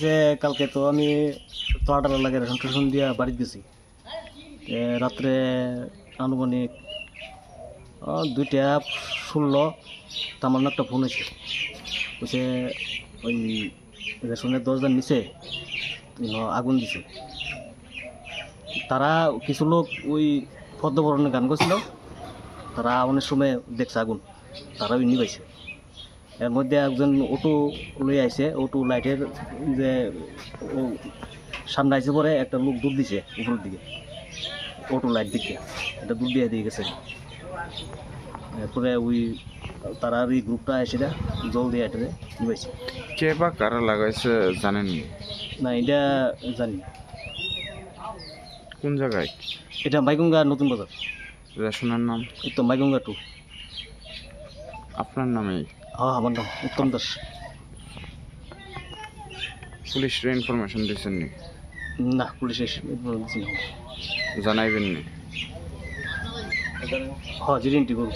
যে কালকে তো আমি তোলাটার লাগে রেশন টেশন দিয়া বাড়িতে গেছি। রাত্রে আনুমানিক 2:16 আমার একটা ফোন হয়েছে, বলছে ওই রেশনের দরজার নিচে আগুন দিছে। তারা কিছু লোক ওই পদ্মবরণের গান করছিল, তারা অনেক সময় দেখছে আগুন, তারাও নিবাইছে। এর মধ্যে একজন অটো লই আইছে, অটো লাইটের যে সামনে আইসে পরে একটা লোক দূর দিছে উপরের দিকে, অটো লাইট দিকে একটা দূর দিয়ে গেছে। এরপরে ওই তারা ওই গ্রুপটা এসে জল দিয়ে এটা নিবাইছে। কে বা কারা লাগাইছে জানেন না, এটা জানি না। কোন জায়গায়? এটা মাইগঙ্গা নতুন বাজার। রেশনের নাম? উত্তম মাইগঙ্গা 2। আপনার নামে? হ্যাঁ, আমার নাম উত্তম দাস। পুলিশের ইনফরমেশন দিচ্ছেন নি? না, পুলিশের জানাইবেন নি? হ্যাঁ, জিডি করব।